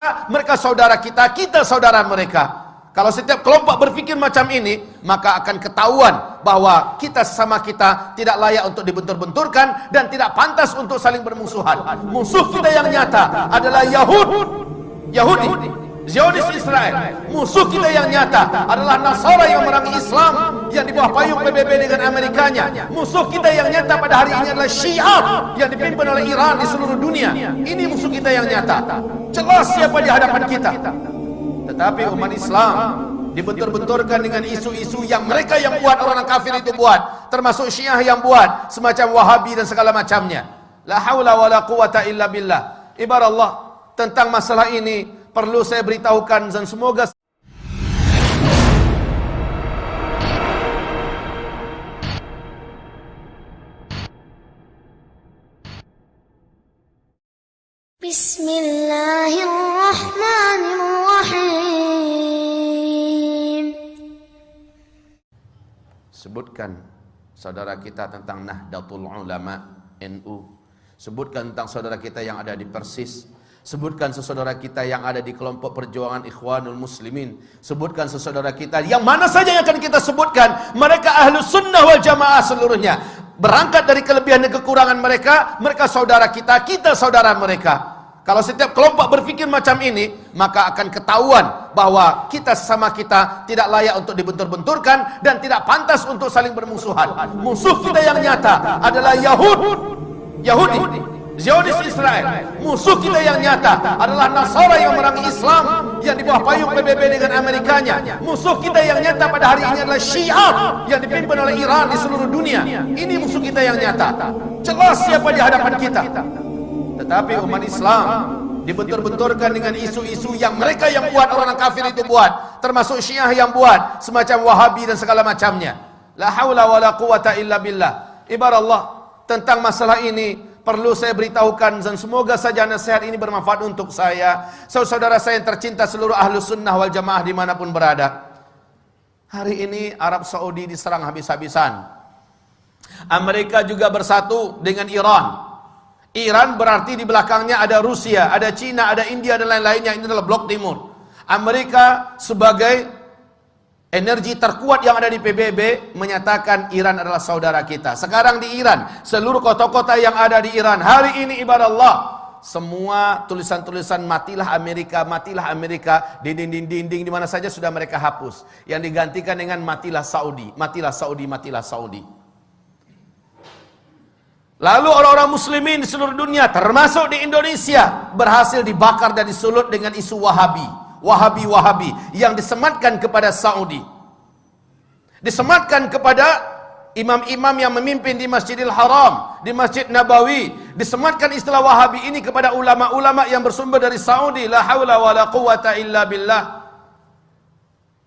Mereka saudara kita, kita saudara mereka. Kalau setiap kelompok berpikir macam ini, maka akan ketahuan bahwa kita sesama kita tidak layak untuk dibentur-benturkan dan tidak pantas untuk saling bermusuhan. Musuh kita yang nyata adalah Yahudi, Zionis Israel. Musuh kita yang nyata adalah Nasara yang memerangi Islam yang di bawah payung PBB dengan Amerikanya. Musuh kita yang nyata pada hari ini adalah Syiah yang dipimpin oleh Iran di seluruh dunia. Ini musuh kita yang nyata. Jelas siapa di hadapan kita. Tetapi umat Islam dibentur-benturkan dengan isu-isu yang mereka yang buat, orang kafir itu buat, termasuk Syiah yang buat, semacam Wahabi dan segala macamnya. La haula wala quwata illa billah. Ibarat Allah, tentang masalah ini perlu saya beritahukan dan semoga Bismillahirrahmanirrahim. Sebutkan saudara kita tentang Nahdlatul Ulama NU. Sebutkan tentang saudara kita yang ada di Persis. Sebutkan sesaudara kita yang ada di kelompok perjuangan Ikhwanul Muslimin. Sebutkan sesaudara kita yang mana saja yang akan kita sebutkan. Mereka Ahlus Sunnah wal Jamaah seluruhnya. Berangkat dari kelebihan dan kekurangan mereka, mereka saudara kita, kita saudara mereka. Kalau setiap kelompok berpikir macam ini, maka akan ketahuan bahwa kita sesama kita tidak layak untuk dibentur-benturkan dan tidak pantas untuk saling bermusuhan. Musuh kita yang nyata adalah Yahudi, Zionis Israel. Musuh kita yang nyata adalah Nasara yang memerangi Islam yang di bawah payung PBB dengan Amerikanya. Musuh kita yang nyata pada hari ini adalah Syiah yang dipimpin oleh Iran di seluruh dunia. Ini musuh kita yang nyata. Jelas siapa di hadapan kita. Tetapi umat Islam dibentur-benturkan dengan isu-isu yang mereka yang buat, orang kafir itu buat, termasuk Syiah yang buat, semacam Wahabi dan segala macamnya. La haula wala quwata illa billah. Ibarat Allah, tentang masalah ini perlu saya beritahukan dan semoga saja nasihat ini bermanfaat untuk saya, saudara saya yang tercinta, seluruh Ahlus Sunnah wal Jamaah dimanapun berada. Hari ini Arab Saudi diserang habis-habisan. Amerika juga bersatu dengan Iran. Iran berarti di belakangnya ada Rusia, ada Cina, ada India dan lain-lainnya. Ini adalah blok timur. Amerika sebagai energi terkuat yang ada di PBB menyatakan Iran adalah saudara kita. Sekarang di Iran, seluruh kota-kota yang ada di Iran hari ini ibarat Allah, semua tulisan-tulisan matilah Amerika di dinding-dinding di mana saja sudah mereka hapus. Yang digantikan dengan matilah Saudi, matilah Saudi, matilah Saudi. Lalu orang-orang muslimin di seluruh dunia, termasuk di Indonesia, berhasil dibakar dan disulut dengan isu Wahabi yang disematkan kepada Saudi. Disematkan kepada imam-imam yang memimpin di Masjidil Haram, di Masjid Nabawi. Disematkan istilah Wahabi ini kepada ulama-ulama yang bersumber dari Saudi. La haula wala quwata illa billah.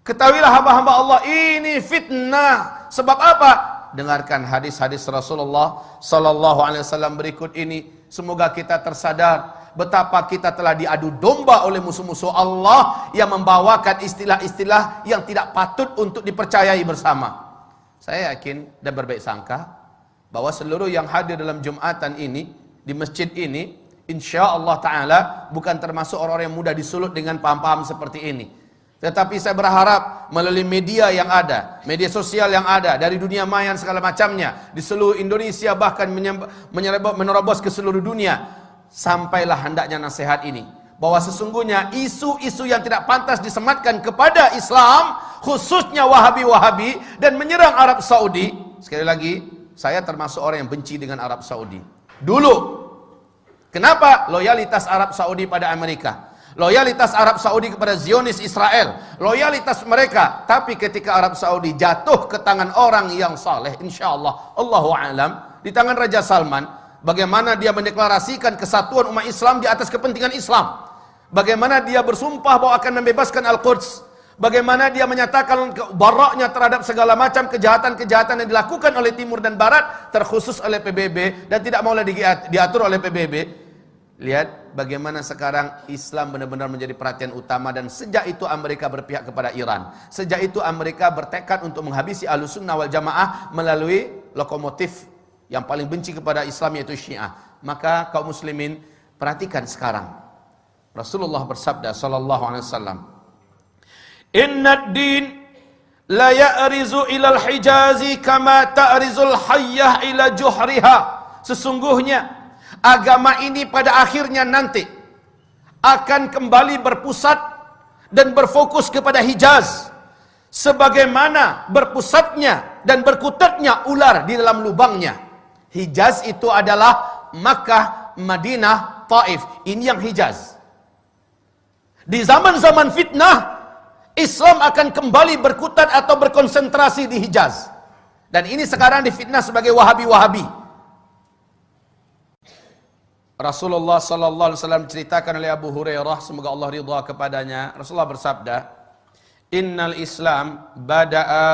Ketahuilah hamba-hamba Allah, ini fitnah. Sebab apa? Dengarkan hadis-hadis Rasulullah sallallahu alaihi wasallam berikut ini. Semoga kita tersadar betapa kita telah diadu domba oleh musuh-musuh Allah yang membawakan istilah-istilah yang tidak patut untuk dipercayai bersama. Saya yakin dan berbaik sangka bahwa seluruh yang hadir dalam Jumatan ini, di masjid ini, insya-Allah taala bukan termasuk orang-orang yang mudah disulut dengan paham-paham seperti ini. Tetapi saya berharap melalui media yang ada, media sosial yang ada, dari dunia maya segala macamnya, di seluruh Indonesia bahkan menerobos ke seluruh dunia, sampailah hendaknya nasihat ini, bahwa sesungguhnya isu-isu yang tidak pantas disematkan kepada Islam, khususnya Wahabi-Wahabi, dan menyerang Arab Saudi. Sekali lagi, saya termasuk orang yang benci dengan Arab Saudi. Dulu, kenapa? Loyalitas Arab Saudi pada Amerika, loyalitas Arab Saudi kepada Zionis Israel, loyalitas mereka. Tapi ketika Arab Saudi jatuh ke tangan orang yang saleh, insyaallah, Allahu a'lam, di tangan Raja Salman, bagaimana dia mendeklarasikan kesatuan umat Islam di atas kepentingan Islam, bagaimana dia bersumpah bahwa akan membebaskan Al-Quds, bagaimana dia menyatakan baraknya terhadap segala macam kejahatan-kejahatan yang dilakukan oleh Timur dan Barat, terkhusus oleh PBB, dan tidak mau lagi diatur oleh PBB. Lihat bagaimana sekarang Islam benar-benar menjadi perhatian utama, dan sejak itu Amerika berpihak kepada Iran. Sejak itu Amerika bertekad untuk menghabisi Ahlus Sunnah wal Jamaah melalui lokomotif yang paling benci kepada Islam, yaitu Syiah. Maka kaum muslimin, perhatikan sekarang. Rasulullah bersabda sallallahu alaihi wasallam, "Inna ad-din la ya'rizu ila al-hijazi kama ta'rizul hayyah ila juhriha." Sesungguhnya agama ini pada akhirnya nanti akan kembali berpusat dan berfokus kepada Hijaz, sebagaimana berpusatnya dan berkutatnya ular di dalam lubangnya. Hijaz itu adalah Makkah, Madinah, Taif. Ini yang Hijaz. Di zaman-zaman fitnah, Islam akan kembali berkutat atau berkonsentrasi di Hijaz. Dan ini sekarang difitnah sebagai Wahabi-Wahabi. Rasulullah sallallahu alaihi wasallam ceritakan oleh Abu Hurairah, semoga Allah ridha kepadanya. Rasulullah bersabda, "Innal Islam bada'a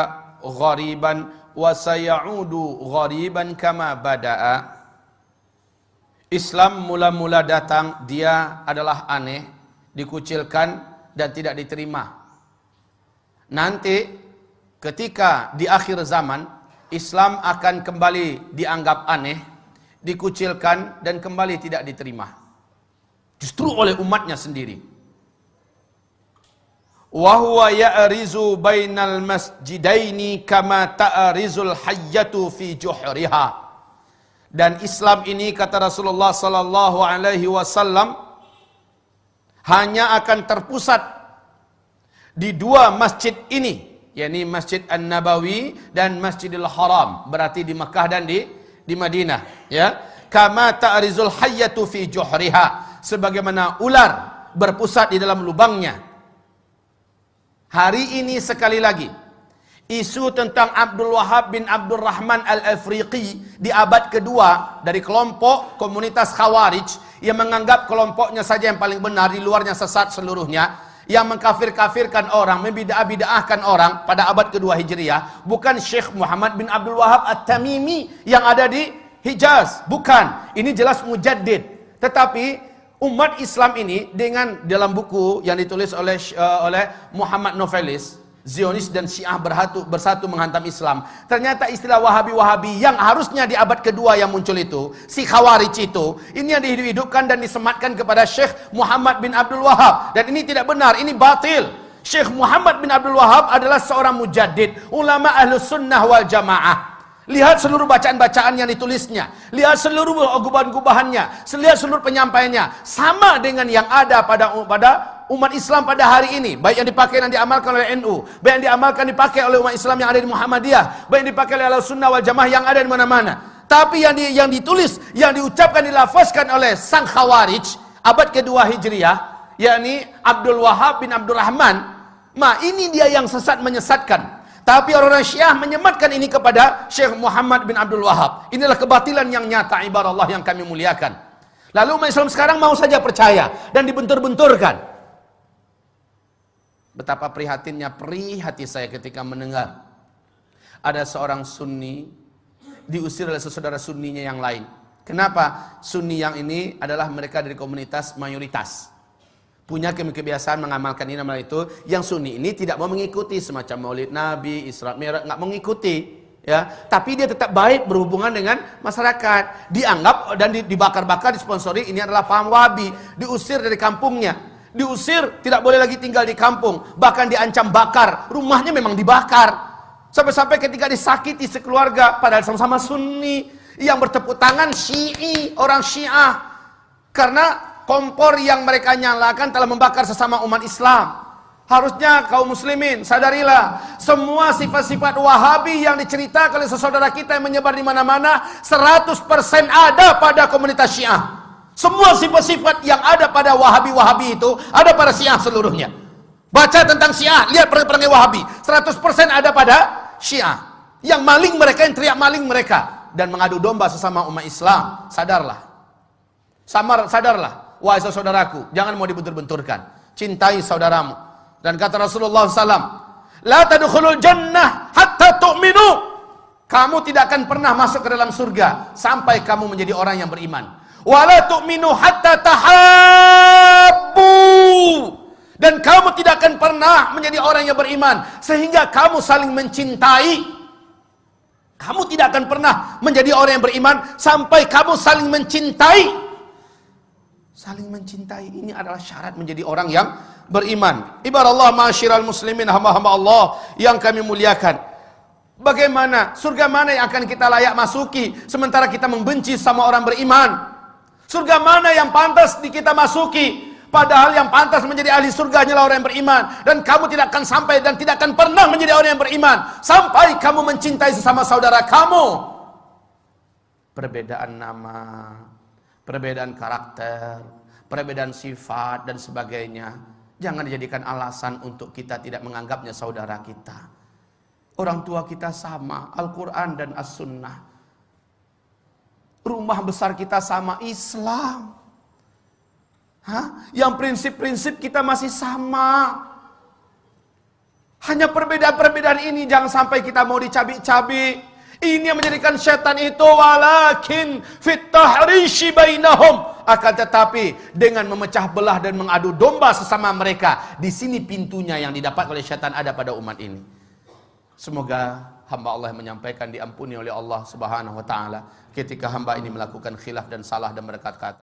ghariban wa sayaudu ghariban kama bada'a." Islam mula-mula datang, dia adalah aneh, dikucilkan dan tidak diterima. Nanti ketika di akhir zaman, Islam akan kembali dianggap aneh, dikucilkan dan kembali tidak diterima. Justru oleh umatnya sendiri. Wa huwa ya'rizu bainal masjidaini kama ta'rizul hayyatu fi juhriha. Dan Islam ini, kata Rasulullah sallallahu alaihi wasallam, hanya akan terpusat di dua masjid ini, yakni Masjid An-Nabawi dan Masjidil Haram, berarti di Mekah dan di Madinah, ya. Kama ta'rizul hayyatu fi juhriha, sebagaimana ular berpusat di dalam lubangnya. Hari ini sekali lagi isu tentang Abdul Wahab bin Abdul Rahman Al-Afriqi di abad kedua dari kelompok komunitas Khawarij yang menganggap kelompoknya saja yang paling benar, di luarnya sesat seluruhnya, yang mengkafir-kafirkan orang, membidah-bidahkan orang pada abad kedua Hijriah. Bukan Syekh Muhammad bin Abdul Wahab At-Tamimi yang ada di Hijaz, bukan. Ini jelas mujaddid. Tetapi umat Islam ini dengan dalam buku yang ditulis oleh Muhammad Novelis, Zionis dan Syiah bersatu menghantam Islam. Ternyata istilah Wahabi-Wahabi yang harusnya di abad kedua yang muncul itu, si Khawarij itu, ini yang dihidupkan dan disematkan kepada Syekh Muhammad bin Abdul Wahab. Dan ini tidak benar, ini batil. Syekh Muhammad bin Abdul Wahab adalah seorang mujaddid, ulama Ahlus Sunnah wal Jamaah. Lihat seluruh bacaan-bacaan yang ditulisnya, lihat seluruh gubahan-gubahannya, lihat seluruh penyampaiannya, sama dengan yang ada pada umat Islam pada hari ini, baik yang dipakai dan diamalkan oleh NU, baik yang dipakai oleh umat Islam yang ada di Muhammadiyah, baik yang dipakai oleh Ahlus Sunnah wal Jamaah yang ada di mana-mana. Tapi yang ditulis, yang diucapkan, dilafazkan oleh sang Khawarij abad kedua Hijriah, yakni Abdul Wahab bin Abdul Rahman, ini dia yang sesat, menyesatkan. Tapi orang-orang Syiah menyematkan ini kepada Syekh Muhammad bin Abdul Wahab. Inilah kebatilan yang nyata, ibarat Allah yang kami muliakan. Lalu umat Islam sekarang mau saja percaya dan dibentur-benturkan. Betapa prihatinnya, perih hati saya ketika mendengar ada seorang Sunni diusir oleh saudara Sunninya yang lain. Kenapa? Sunni yang ini adalah mereka dari komunitas mayoritas, punya kebiasaan mengamalkan ini nama itu. Yang Sunni ini tidak mau mengikuti semacam Maulid Nabi, Isra Mi'raj, nggak mengikuti, ya. Tapi dia tetap baik berhubungan dengan masyarakat. Dianggap dan dibakar-bakar, disponsori, ini adalah paham Wahabi. Diusir dari kampungnya, diusir, tidak boleh lagi tinggal di kampung, bahkan diancam bakar. Rumahnya memang dibakar. Sampai-sampai ketika disakiti sekeluarga, padahal sama-sama Sunni, yang bertepuk tangan Syi'i, orang Syiah, karena kompor yang mereka nyalakan telah membakar sesama umat Islam. Harusnya kaum muslimin sadarilah, semua sifat-sifat Wahabi yang diceritakan oleh saudara kita yang menyebar di mana-mana 100% ada pada komunitas Syiah. Semua sifat-sifat yang ada pada Wahabi-Wahabi itu ada pada Syiah seluruhnya. Baca tentang Syiah, lihat perang-perang Wahabi, 100% ada pada Syiah. Yang maling mereka, yang teriak maling mereka dan mengadu domba sesama umat Islam. Sadarlah. Sadarlah. Wahai saudaraku, jangan mau dibentur-benturkan. Cintai saudaramu. Dan kata Rasulullah SAW, la tadkhulul jannah hatta tu'minu. Kamu tidak akan pernah masuk ke dalam surga sampai kamu menjadi orang yang beriman. Wa la tu'minu hatta tahabbu. Dan kamu tidak akan pernah menjadi orang yang beriman sehingga kamu saling mencintai. Kamu tidak akan pernah menjadi orang yang beriman sampai kamu saling mencintai. Saling mencintai ini adalah syarat menjadi orang yang beriman. Ibarat Allah, ma'asyiral muslimin, hamba-hamba Allah yang kami muliakan. Bagaimana, surga mana yang akan kita layak masuki sementara kita membenci sama orang beriman? Surga mana yang pantas kita masuki? Padahal yang pantas menjadi ahli surga hanyalah orang yang beriman. Dan kamu tidak akan sampai dan tidak akan pernah menjadi orang yang beriman sampai kamu mencintai sesama saudara kamu. Perbedaan nama, perbedaan karakter, perbedaan sifat dan sebagainya, jangan dijadikan alasan untuk kita tidak menganggapnya saudara kita. Orang tua kita sama, Al-Quran dan As-Sunnah. Rumah besar kita sama, Islam. Yang prinsip-prinsip kita masih sama. Hanya perbedaan-perbedaan ini jangan sampai kita mau dicabik-cabik. Ini yang menjadikan syaitan itu, walakin fit tahrishi bainahum. Akan tetapi dengan memecah belah dan mengadu domba sesama mereka, di sini pintunya yang didapat oleh syaitan ada pada umat ini. Semoga hamba Allah yang menyampaikan diampuni oleh Allah Subhanahu wa taala ketika hamba ini melakukan khilaf dan salah dan berkata-kata